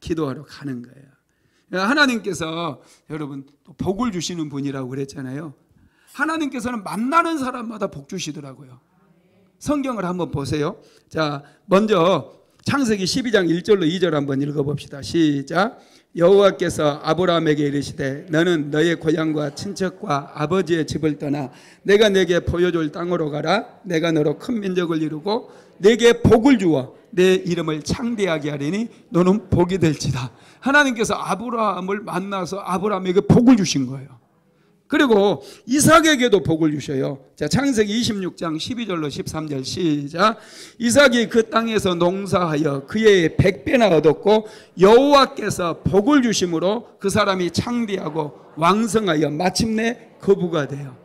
기도하러 가는 거예요. 하나님께서 여러분 또 복을 주시는 분이라고 그랬잖아요. 하나님께서는 만나는 사람마다 복 주시더라고요. 성경을 한번 보세요. 자, 먼저 창세기 12장 1절로 2절 한번 읽어봅시다. 시작. 여호와께서 아브라함에게 이르시되 너는 너의 고향과 친척과 아버지의 집을 떠나 내가 내게 보여줄 땅으로 가라. 내가 너로 큰 민족을 이루고 내게 복을 주어 내 이름을 창대하게 하리니 너는 복이 될지다. 하나님께서 아브라함을 만나서 아브라함에게 복을 주신 거예요. 그리고 이삭에게도 복을 주셔요. 자, 창세기 26장 12절로 13절 시작. 이삭이 그 땅에서 농사하여 그의 100배나 얻었고 여호와께서 복을 주심으로 그 사람이 창대하고 왕성하여 마침내 거부가 돼요.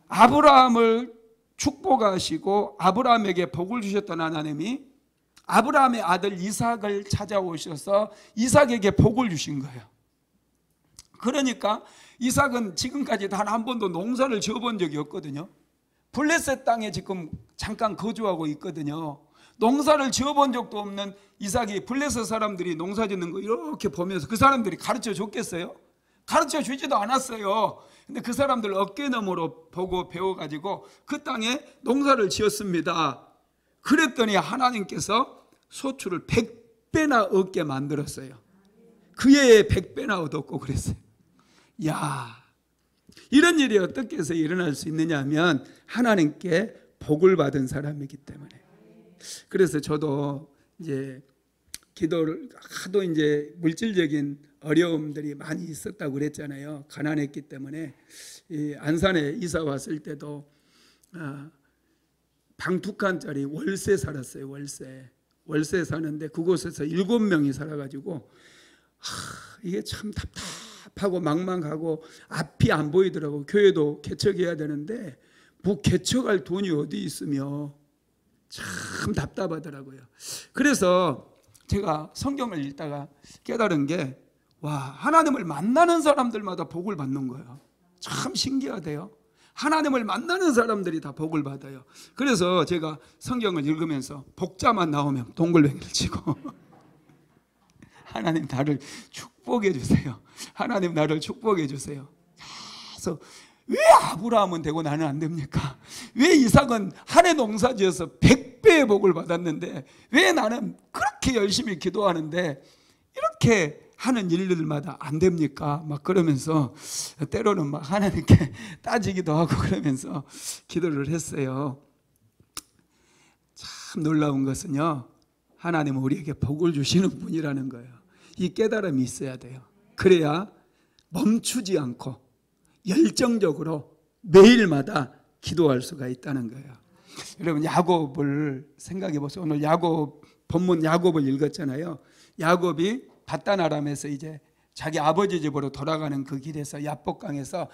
아브라함을 축복하시고 아브라함에게 복을 주셨던 하나님이 아브라함의 아들 이삭을 찾아오셔서 이삭에게 복을 주신 거예요. 그러니까 이삭은 지금까지 단 한 번도 농사를 지어본 적이 없거든요. 블레셋 땅에 지금 잠깐 거주하고 있거든요. 농사를 지어본 적도 없는 이삭이 블레셋 사람들이 농사 짓는 거 이렇게 보면서 그 사람들이 가르쳐 줬겠어요? 가르쳐 주지도 않았어요. 근데 그 사람들 어깨너머로 보고 배워가지고 그 땅에 농사를 지었습니다. 그랬더니 하나님께서 소출을 100배나 얻게 만들었어요. 그의 100배나 얻었고 그랬어요. 야, 이런 일이 어떻게 해서 일어날 수 있느냐 하면 하나님께 복을 받은 사람이기 때문에. 그래서 저도 이제 기도를 하도 이제 물질적인 어려움들이 많이 있었다고 그랬잖아요. 가난했기 때문에. 이 안산에 이사 왔을 때도 방 2칸짜리 월세 살았어요. 월세 사는데 그곳에서 7명이 살아가지고 이게 참 답답하고 막막하고 앞이 안 보이더라고. 교회도 개척해야 되는데 뭐 개척할 돈이 어디 있으며 참 답답하더라고요. 그래서 제가 성경을 읽다가 깨달은 게, 와, 하나님을 만나는 사람들마다 복을 받는 거예요. 참 신기하대요. 하나님을 만나는 사람들이 다 복을 받아요. 그래서 제가 성경을 읽으면서 복자만 나오면 동글뱅이를 치고 하나님 나를 축복해 주세요. 하나님 나를 축복해 주세요. 그래서 왜 아브라함은 되고 나는 안 됩니까? 왜 이삭은 한 해 농사 지어서 100배의 복을 받았는데 왜 나는 그렇게 열심히 기도하는데 이렇게 하는 일들마다 안 됩니까? 막 그러면서 때로는 막 하나님께 따지기도 하고 그러면서 기도를 했어요. 참 놀라운 것은요, 하나님은 우리에게 복을 주시는 분이라는 거예요. 이 깨달음이 있어야 돼요. 그래야 멈추지 않고 열정적으로 매일마다 기도할 수가 있다는 거예요. 여러분, 야곱을 생각해 보세요. 오늘 야곱 본문 야곱을 읽었잖아요. 야곱이 밧단 아람에서 이제 자기 아버지 집으로 돌아가는 그 길에서 야복강에서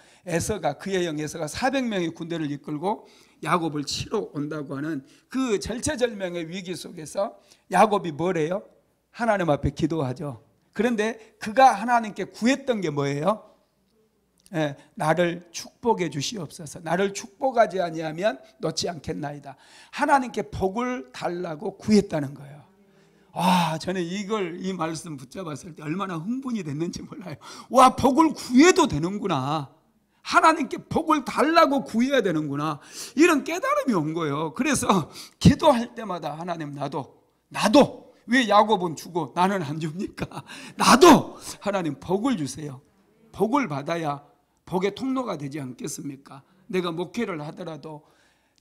그의 형 에서가 400명의 군대를 이끌고 야곱을 치러 온다고 하는 그 절체절명의 위기 속에서 야곱이 뭐래요? 하나님 앞에 기도하죠. 그런데 그가 하나님께 구했던 게 뭐예요? 나를 축복해 주시옵소서. 나를 축복하지 아니하면 놓지 않겠나이다. 하나님께 복을 달라고 구했다는 거예요. 저는 이 말씀 붙잡았을 때 얼마나 흥분이 됐는지 몰라요. 와, 복을 구해도 되는구나. 하나님께 복을 달라고 구해야 되는구나. 이런 깨달음이 온 거예요. 그래서 기도할 때마다 하나님 나도 왜 야곱은 주고 나는 안 줍니까? 나도 하나님 복을 주세요. 복을 받아야 복의 통로가 되지 않겠습니까? 내가 목회를 하더라도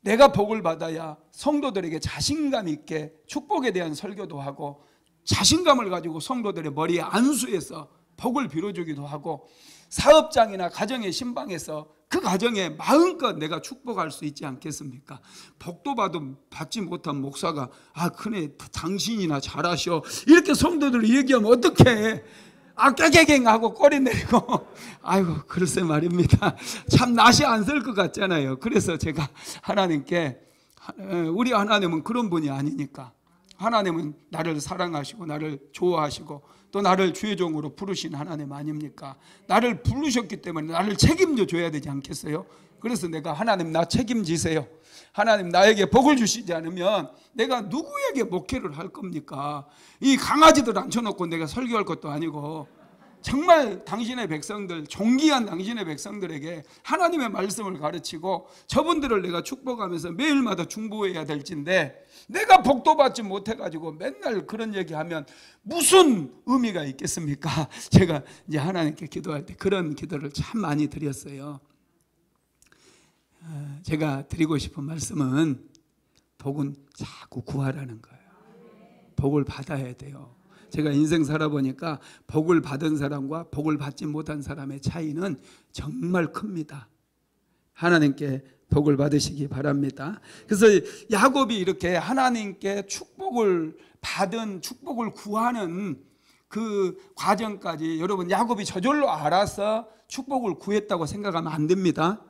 내가 복을 받아야 성도들에게 자신감 있게 축복에 대한 설교도 하고 자신감을 가지고 성도들의 머리에 안수해서 복을 빌어주기도 하고 사업장이나 가정의 신방에서 그 가정에 마음껏 내가 축복할 수 있지 않겠습니까? 복도 받지 못한 목사가 그네 당신이나 잘하셔 이렇게 성도들 얘기하면 어떡해? 깨갱 하고 꼬리 내리고 아이고 글쎄 말입니다. 참 낯이 안 설 것 같잖아요. 그래서 제가 하나님께 우리 하나님은 그런 분이 아니니까 하나님은 나를 사랑하시고 나를 좋아하시고 또 나를 주의 종으로 부르신 하나님 아닙니까? 나를 부르셨기 때문에 나를 책임져 줘야 되지 않겠어요? 그래서 내가 하나님 나 책임지세요. 하나님 나에게 복을 주시지 않으면 내가 누구에게 목회를 할 겁니까? 이 강아지들 앉혀놓고 내가 설교할 것도 아니고 정말 당신의 백성들, 존귀한 당신의 백성들에게 하나님의 말씀을 가르치고 저분들을 내가 축복하면서 매일마다 중보해야 될진데 내가 복도 받지 못해가지고 맨날 그런 얘기하면 무슨 의미가 있겠습니까? 제가 이제 하나님께 기도할 때 그런 기도를 참 많이 드렸어요. 제가 드리고 싶은 말씀은 복은 자꾸 구하라는 거예요. 복을 받아야 돼요. 제가 인생 살아보니까 복을 받은 사람과 복을 받지 못한 사람의 차이는 정말 큽니다. 하나님께 복을 받으시기 바랍니다. 그래서 야곱이 이렇게 하나님께 축복을 받은 축복을 구하는 그 과정까지 여러분 야곱이 저절로 알아서 축복을 구했다고 생각하면 안 됩니다.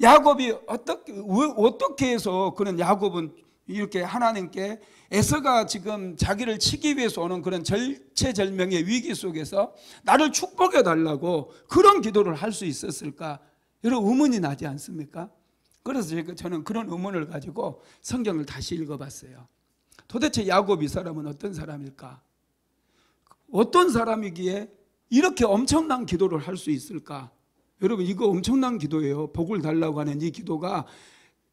야곱이 어떻게 해서 그런 야곱은 이렇게 하나님께 에서가 지금 자기를 치기 위해서 오는 그런 절체절명의 위기 속에서 나를 축복해 달라고 그런 기도를 할 수 있었을까? 여러분 의문이 나지 않습니까? 그래서 저는 그런 의문을 가지고 성경을 다시 읽어봤어요. 도대체 야곱 이 사람은 어떤 사람일까? 어떤 사람이기에 이렇게 엄청난 기도를 할 수 있을까? 여러분 이거 엄청난 기도예요. 복을 달라고 하는 이 기도가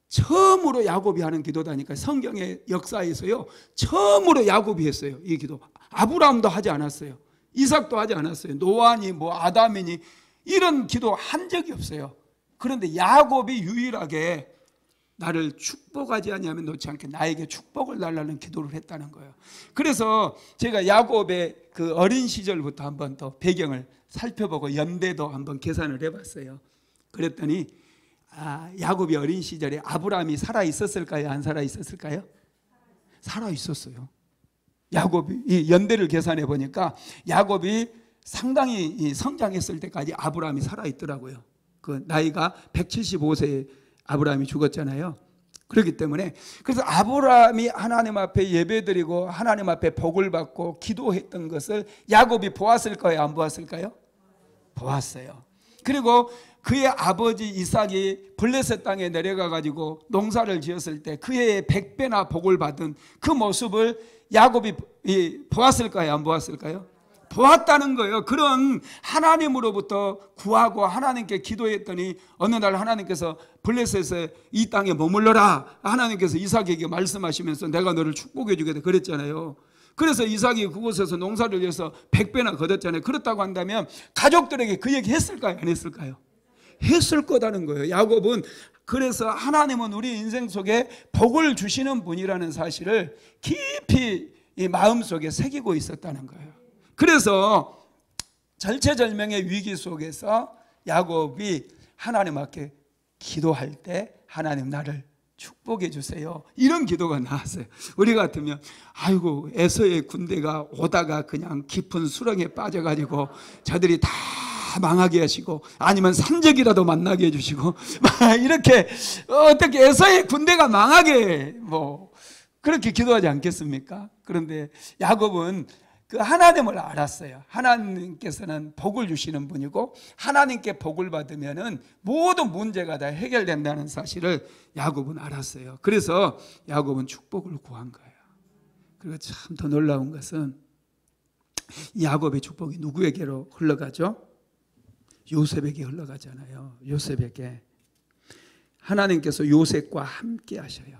처음으로 야곱이 하는 기도다니까. 성경의 역사에서요 처음으로 야곱이 했어요. 이 기도 아브라함도 하지 않았어요. 이삭도 하지 않았어요. 노아니 아담이니 이런 기도 한 적이 없어요. 그런데 야곱이 유일하게 나를 축복하지 아니하면 놓지 않게 나에게 축복을 달라는 기도를 했다는 거예요. 그래서 제가 야곱의 그 어린 시절부터 한번 더 배경을 살펴보고 연대도 한번 계산을 해봤어요. 그랬더니 야곱이 어린 시절에 아브라함이 살아 있었을까요? 안 살아 있었을까요? 살아 있었어요. 야곱이 이 연대를 계산해 보니까 야곱이 상당히 성장했을 때까지 아브라함이 살아 있더라고요. 그 나이가 175세에 아브라함이 죽었잖아요. 그렇기 때문에 그래서 아브라함이 하나님 앞에 예배드리고 하나님 앞에 복을 받고 기도했던 것을 야곱이 보았을까요? 안 보았을까요? 보았어요. 그리고 그의 아버지 이삭이 블레셋 땅에 내려가 가지고 농사를 지었을 때 그의 100배나 복을 받은 그 모습을 야곱이 보았을까요? 안 보았을까요? 보았다는 거예요. 그런 하나님으로부터 구하고 하나님께 기도했더니 어느 날 하나님께서 블레셋에 이 땅에 머물러라 하나님께서 이삭에게 말씀하시면서 내가 너를 축복해 주겠다 그랬잖아요. 그래서 이삭이 그곳에서 농사를 지어서 100배나 거뒀잖아요. 그렇다고 한다면 가족들에게 그 얘기 했을까요? 안 했을까요? 했을 거다는 거예요. 야곱은 그래서 하나님은 우리 인생 속에 복을 주시는 분이라는 사실을 깊이 이 마음속에 새기고 있었다는 거예요. 그래서 절체절명의 위기 속에서 야곱이 하나님 앞에 기도할 때 하나님 나를 축복해 주세요. 이런 기도가 나왔어요. 우리 같으면 아이고 에서의 군대가 오다가 그냥 깊은 수렁에 빠져가지고 저들이 다 망하게 하시고 아니면 산적이라도 만나게 해주시고 이렇게 어떻게 에서의 군대가 망하게 그렇게 기도하지 않겠습니까? 그런데 야곱은 그 하나님을 알았어요. 하나님께서는 복을 주시는 분이고 하나님께 복을 받으면은 모든 문제가 다 해결된다는 사실을 야곱은 알았어요. 그래서 야곱은 축복을 구한 거예요. 그리고 참 더 놀라운 것은 야곱의 축복이 누구에게로 흘러가죠? 요셉에게 흘러가잖아요. 요셉에게 하나님께서 요셉과 함께 하셔요.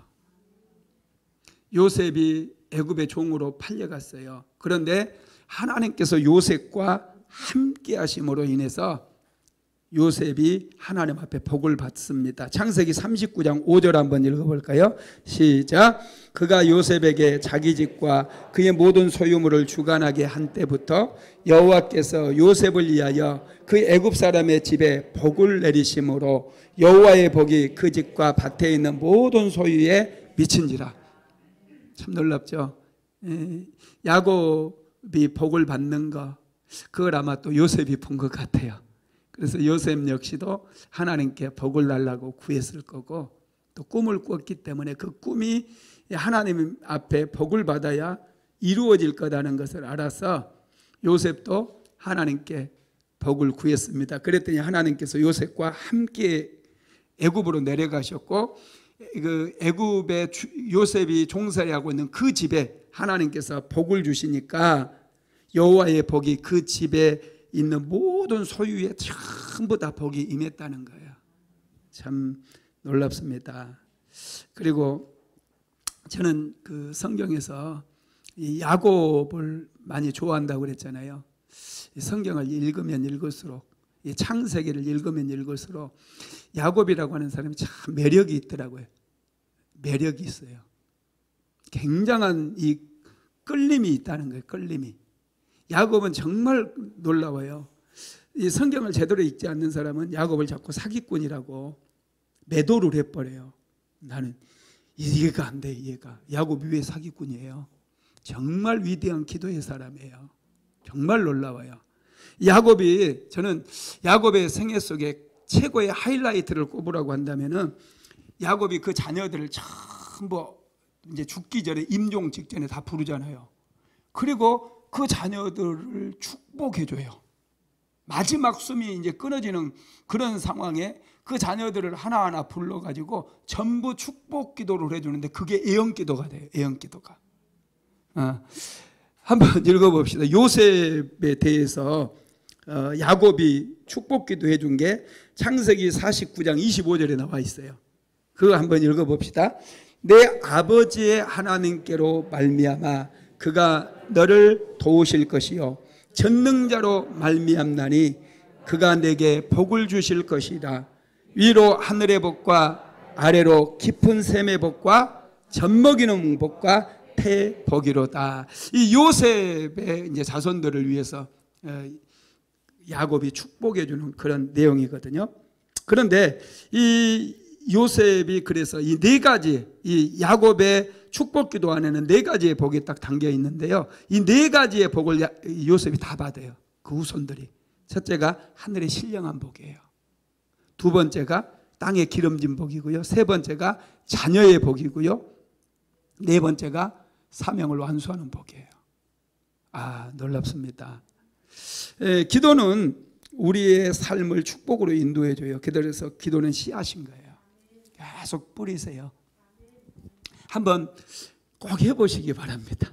요셉이 애굽의 종으로 팔려갔어요. 그런데 하나님께서 요셉과 함께 하심으로 인해서 요셉이 하나님 앞에 복을 받습니다. 창세기 39장 5절 한번 읽어볼까요? 시작. 그가 요셉에게 자기 집과 그의 모든 소유물을 주관하게 한 때부터 여호와께서 요셉을 위하여 그 애굽 사람의 집에 복을 내리심으로 여호와의 복이 그 집과 밭에 있는 모든 소유에 미친지라. 참 놀랍죠. 야곱이 복을 받는 거, 그걸 아마 또 요셉이 본 것 같아요. 그래서 요셉 역시도 하나님께 복을 달라고 구했을 거고, 또 꿈을 꿨기 때문에 그 꿈이 하나님 앞에 복을 받아야 이루어질 거라는 것을 알아서 요셉도 하나님께 복을 구했습니다. 그랬더니 하나님께서 요셉과 함께 애굽으로 내려가셨고, 그 애굽에 요셉이 종살이 하고 있는 그 집에 하나님께서 복을 주시니까 여호와의 복이 그 집에 있는 모든 소유에 전부 다 복이 임했다는 거예요. 참 놀랍습니다. 그리고 저는 그 성경에서 이 야곱을 많이 좋아한다고 그랬잖아요. 이 성경을 읽으면 읽을수록, 이 창세기를 읽으면 읽을수록 야곱이라고 하는 사람이 참 매력이 있더라고요. 매력이 있어요. 굉장한 이 끌림이 있다는 거예요. 끌림이. 야곱은 정말 놀라워요. 이 성경을 제대로 읽지 않는 사람은 야곱을 자꾸 사기꾼이라고 매도를 해버려요. 나는 이해가 안 돼. 이해가. 야곱이 왜 사기꾼이에요? 정말 위대한 기도의 사람이에요. 정말 놀라워요. 야곱이, 저는 야곱의 생애 속에 최고의 하이라이트를 꼽으라고 한다면은 야곱이 그 자녀들을 전부 이제 죽기 전에, 임종 직전에 다 부르잖아요. 그리고 그 자녀들을 축복해줘요. 마지막 숨이 이제 끊어지는 그런 상황에 그 자녀들을 하나하나 불러가지고 전부 축복 기도를 해주는데 그게 애언기도가 돼요. 애언기도가. 한번 읽어봅시다. 요셉에 대해서 야곱이 축복 기도해 준 게 창세기 49장 25절에 나와 있어요. 그거 한번 읽어봅시다. 내 아버지의 하나님께로 말미암아 그가 너를 도우실 것이요 전능자로 말미암나니 그가 내게 복을 주실 것이라. 위로 하늘의 복과 아래로 깊은 샘의 복과 젖먹이는 복과 태복이로다. 이 요셉의 이제 자손들을 위해서 야곱이 축복해 주는 그런 내용이거든요. 그런데 이 요셉이 그래서 이 네 가지, 이 야곱의 축복 기도 안에는 네 가지의 복이 딱 담겨 있는데요. 이 네 가지의 복을 요셉이 다 받아요. 그 후손들이. 첫째가 하늘의 신령한 복이에요. 두 번째가 땅의 기름진 복이고요. 세 번째가 자녀의 복이고요. 네 번째가 사명을 완수하는 복이에요. 아, 놀랍습니다. 기도는 우리의 삶을 축복으로 인도해 줘요. 그래서 기도는 씨앗인 거예요. 계속 뿌리세요. 한번 꼭 해보시기 바랍니다.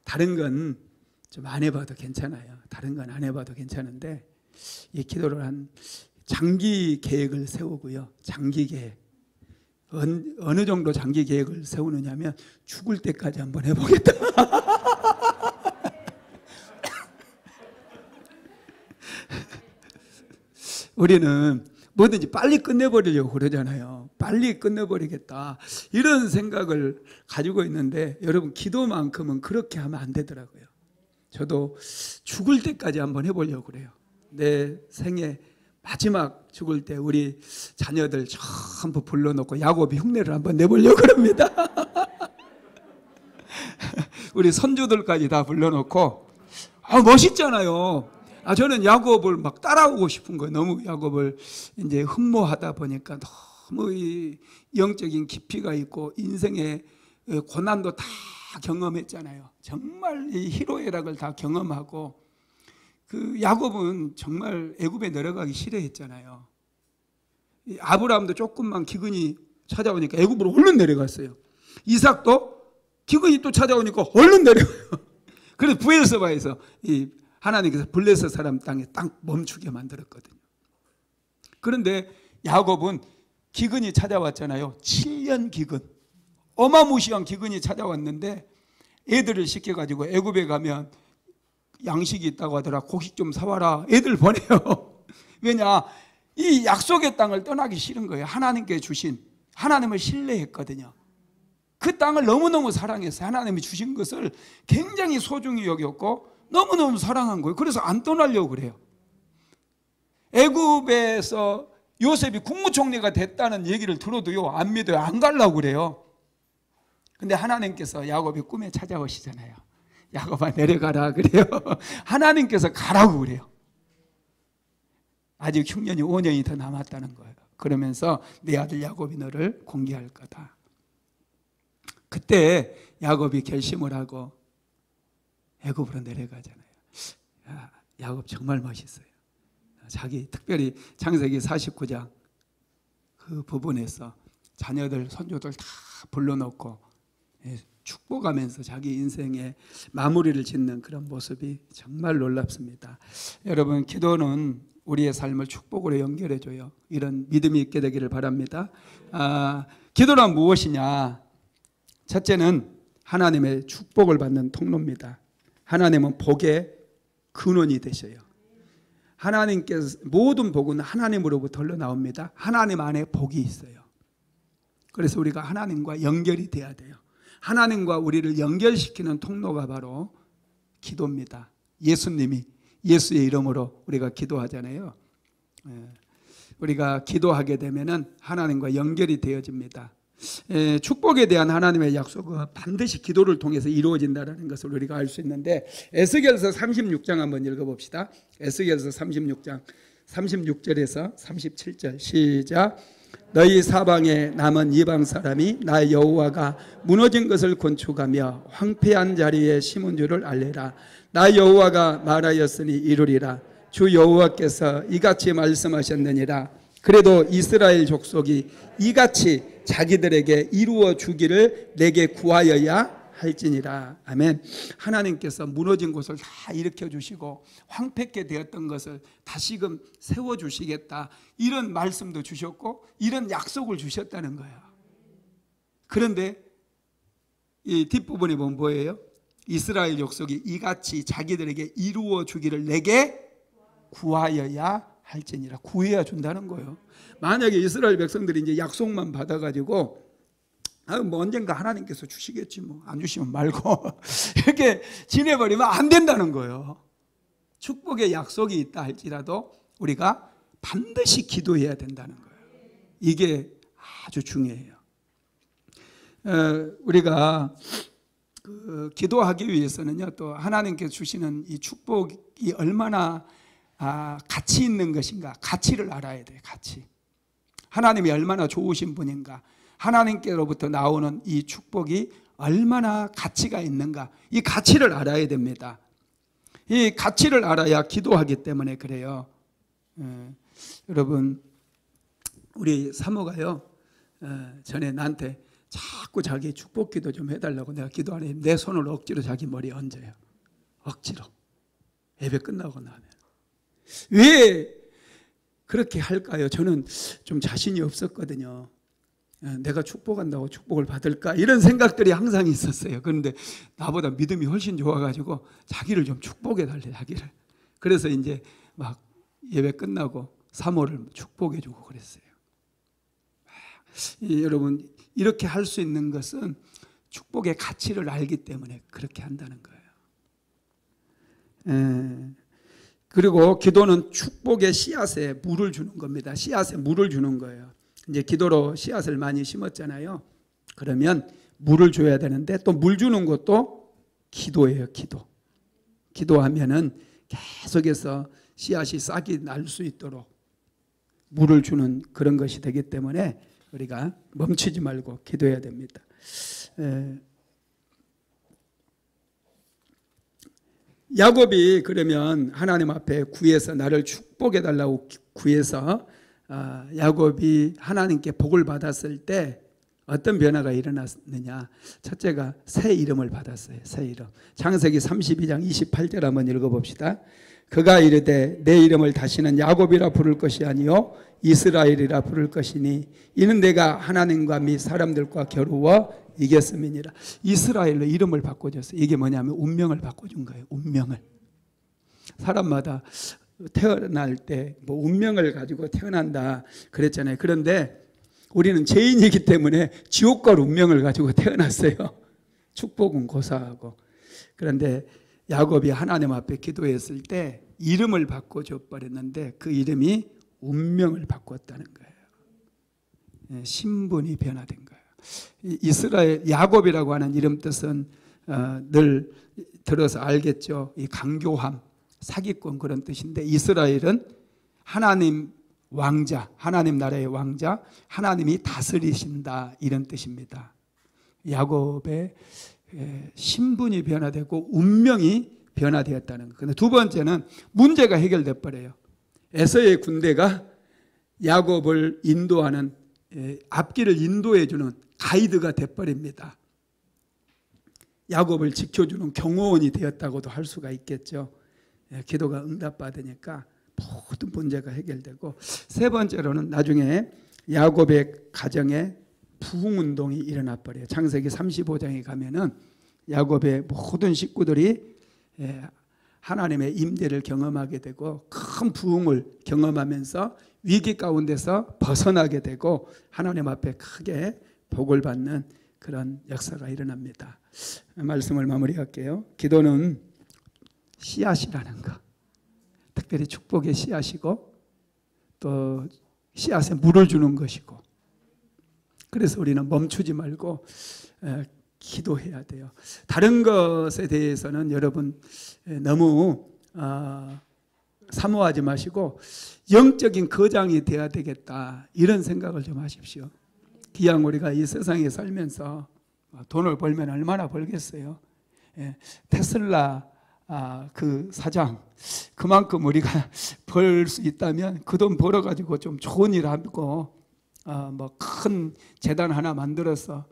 다른 건 좀 안 해봐도 괜찮아요. 다른 건 안 해봐도 괜찮은데 이 기도를 한 장기 계획을 세우고요. 장기 계획. 어느 정도 장기 계획을 세우느냐면 죽을 때까지 한번 해보겠다. 우리는 뭐든지 빨리 끝내버리려고 그러잖아요. 빨리 끝내버리겠다. 이런 생각을 가지고 있는데 여러분 기도만큼은 그렇게 하면 안 되더라고요. 저도 죽을 때까지 한번 해보려고 그래요. 내 생애 마지막 죽을 때 우리 자녀들 전부 불러놓고 야곱이 흉내를 한번 내보려고 그럽니다. 우리 손주들까지 다 불러놓고 멋있잖아요. 저는 야곱을 막 따라오고 싶은 거예요. 너무 야곱을 이제 흠모하다 보니까 너무 이 영적인 깊이가 있고 인생의 고난도 다 경험했잖아요. 정말 이 희로애락을 다 경험하고 그 야곱은 정말 애굽에 내려가기 싫어했잖아요. 아브라함도 조금만 기근이 찾아오니까 애굽으로 얼른 내려갔어요. 이삭도 기근이 또 찾아오니까 얼른 내려가요. 그래서 부엘세바에서 이 하나님께서 블레셋 사람 땅에 딱 멈추게 만들었거든요. 그런데 야곱은 기근이 찾아왔잖아요. 7년 기근. 어마무시한 기근이 찾아왔는데 애들을 시켜가지고 애굽에 가면 양식이 있다고 하더라. 고기 좀 사와라. 애들 보내요. 왜냐? 이 약속의 땅을 떠나기 싫은 거예요. 하나님께 주신, 하나님을 신뢰했거든요. 그 땅을 너무너무 사랑했어요. 하나님이 주신 것을 굉장히 소중히 여겼고 너무너무 사랑한 거예요. 그래서 안 떠나려고 그래요. 애굽에서 요셉이 국무총리가 됐다는 얘기를 들어도요, 안 믿어요. 안 가려고 그래요. 근데 하나님께서 야곱이 꿈에 찾아오시잖아요. 야곱아 내려가라 그래요. 하나님께서 가라고 그래요. 아직 흉년이 5년이 더 남았다는 거예요. 그러면서 내 아들 야곱이 너를 공개할 거다. 그때 야곱이 결심을 하고 애굽으로 내려가잖아요. 야곱 정말 멋있어요. 자기 특별히 창세기 49장 그 부분에서 자녀들 손주들 다 불러놓고 축복하면서 자기 인생의 마무리를 짓는 그런 모습이 정말 놀랍습니다. 여러분, 기도는 우리의 삶을 축복으로 연결해줘요. 이런 믿음이 있게 되기를 바랍니다. 기도란 무엇이냐? 첫째는 하나님의 축복을 받는 통로입니다. 하나님은 복의 근원이 되셔요. 하나님께서 모든 복은 하나님으로부터 흘러나옵니다. 하나님 안에 복이 있어요. 그래서 우리가 하나님과 연결이 돼야 돼요. 하나님과 우리를 연결시키는 통로가 바로 기도입니다. 예수님이 예수의 이름으로 우리가 기도하잖아요. 우리가 기도하게 되면은 하나님과 연결이 되어집니다. 축복에 대한 하나님의 약속은 반드시 기도를 통해서 이루어진다는 것을 우리가 알 수 있는데, 에스겔서 36장 한번 읽어봅시다. 에스겔서 36장 36절에서 37절 시작. 너희 사방에 남은 이방 사람이 나 여호와가 무너진 것을 건축하며 황폐한 자리에 심은 줄을 알리라. 나 여호와가 말하였으니 이루리라. 주 여호와께서 이같이 말씀하셨느니라. 그래도 이스라엘 족속이 이같이 자기들에게 이루어 주기를 내게 구하여야 할지니라. 아멘. 하나님께서 무너진 곳을 다 일으켜 주시고 황폐케 되었던 것을 다시금 세워 주시겠다, 이런 말씀도 주셨고 이런 약속을 주셨다는 거예요. 그런데 이 뒷부분에 보면 뭐예요? 이스라엘 족속이 이같이 자기들에게 이루어 주기를 내게 구하여야 할지니라. 구해야 준다는 거예요. 만약에 이스라엘 백성들이 이제 약속만 받아가지고 뭐 언젠가 하나님께서 주시겠지, 뭐 안 주시면 말고 이렇게 지내버리면 안 된다는 거예요. 축복의 약속이 있다 할지라도 우리가 반드시 기도해야 된다는 거예요. 이게 아주 중요해요. 우리가 기도하기 위해서는요, 또 하나님께서 주시는 이 축복이 얼마나 가치 있는 것인가, 가치를 알아야 돼요. 가치. 하나님이 얼마나 좋으신 분인가, 하나님께로부터 나오는 이 축복이 얼마나 가치가 있는가, 이 가치를 알아야 됩니다. 이 가치를 알아야 기도하기 때문에 그래요. 여러분, 우리 사모가요, 전에 나한테 자꾸 자기 축복 기도 좀 해달라고 내가 기도하니 내 손을 억지로 자기 머리에 얹어요. 억지로. 예배 끝나고 나면. 왜 그렇게 할까요? 저는 좀 자신이 없었거든요. 내가 축복한다고 축복을 받을까, 이런 생각들이 항상 있었어요. 그런데 나보다 믿음이 훨씬 좋아가지고 자기를 좀 축복해 달래, 자기를. 그래서 이제 막 예배 끝나고 사모를 축복해 주고 그랬어요. 여러분, 이렇게 할 수 있는 것은 축복의 가치를 알기 때문에 그렇게 한다는 거예요. 그리고 기도는 축복의 씨앗에 물을 주는 겁니다. 씨앗에 물을 주는 거예요. 이제 기도로 씨앗을 많이 심었잖아요. 그러면 물을 줘야 되는데 또 물 주는 것도 기도예요. 기도. 기도하면은 계속해서 씨앗이 싹이 날 수 있도록 물을 주는 그런 것이 되기 때문에 우리가 멈추지 말고 기도해야 됩니다. 야곱이 그러면 하나님 앞에 구해서 나를 축복해 달라고 구해서 야곱이 하나님께 복을 받았을 때 어떤 변화가 일어났느냐? 첫째가 새 이름을 받았어요. 새 이름. 창세기 32장 28절 한번 읽어봅시다. 그가 이르되 내 이름을 다시는 야곱이라 부를 것이 아니요 이스라엘이라 부를 것이니 이는 내가 하나님과 및 사람들과 겨루어 이겼음이니라. 이스라엘로 이름을 바꿔줬어요. 이게 뭐냐면 운명을 바꿔준 거예요. 운명을. 사람마다 태어날 때 뭐 운명을 가지고 태어난다 그랬잖아요. 그런데 우리는 죄인이기 때문에 지옥 갈 운명을 가지고 태어났어요. 축복은 고사하고. 그런데 야곱이 하나님 앞에 기도했을 때 이름을 바꿔줘 버렸는데 그 이름이 운명을 바꿨다는 거예요. 신분이 변화된 거예요. 이스라엘 야곱이라고 하는 이름 뜻은 늘 들어서 알겠죠. 이 강교함, 사기꾼 그런 뜻인데 이스라엘은 하나님 왕자, 하나님 나라의 왕자, 하나님이 다스리신다 이런 뜻입니다. 야곱의 신분이 변화되고 운명이 변화되었다는 것. 그런데 두 번째는 문제가 해결돼 버려요. 에서의 군대가 야곱을 인도하는 앞길을 인도해 주는 가이드가 돼 버립니다. 야곱을 지켜주는 경호원이 되었다고도 할 수가 있겠죠. 기도가 응답받으니까 모든 문제가 해결되고, 세 번째로는 나중에 야곱의 가정에 부흥운동이 일어나 버려요. 창세기 35장에 가면은 야곱의 모든 식구들이 하나님의 임재를 경험하게 되고 큰 부흥을 경험하면서 위기 가운데서 벗어나게 되고 하나님 앞에 크게 복을 받는 그런 역사가 일어납니다. 말씀을 마무리할게요. 기도는 씨앗이라는 것, 특별히 축복의 씨앗이고 또 씨앗에 물을 주는 것이고, 그래서 우리는 멈추지 말고 기도해야 돼요. 다른 것에 대해서는 여러분 너무 사모하지 마시고 영적인 거장이 돼야 되겠다 이런 생각을 좀 하십시오. 기왕 우리가 이 세상에 살면서 돈을 벌면 얼마나 벌겠어요. 테슬라 그 사장, 그만큼 우리가 벌 수 있다면 그 돈 벌어가지고 좀 좋은 일 하고 뭐 큰 재단 하나 만들어서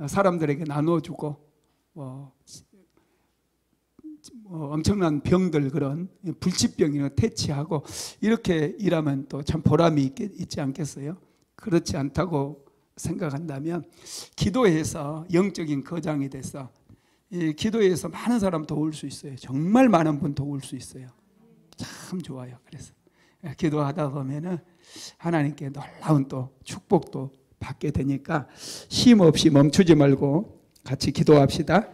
사람들에게 나눠주고 엄청난 병들, 그런 불치병이나 퇴치하고 이렇게 일하면 또 참 보람이 있지 않겠어요? 그렇지 않다고 생각한다면 기도해서 영적인 거장이 돼서 기도해서 많은 사람 도울 수 있어요. 정말 많은 분 도울 수 있어요. 참 좋아요. 그래서 기도하다 보면은 하나님께 놀라운 또 축복도 받게 되니까 쉼 없이 멈추지 말고 같이 기도합시다.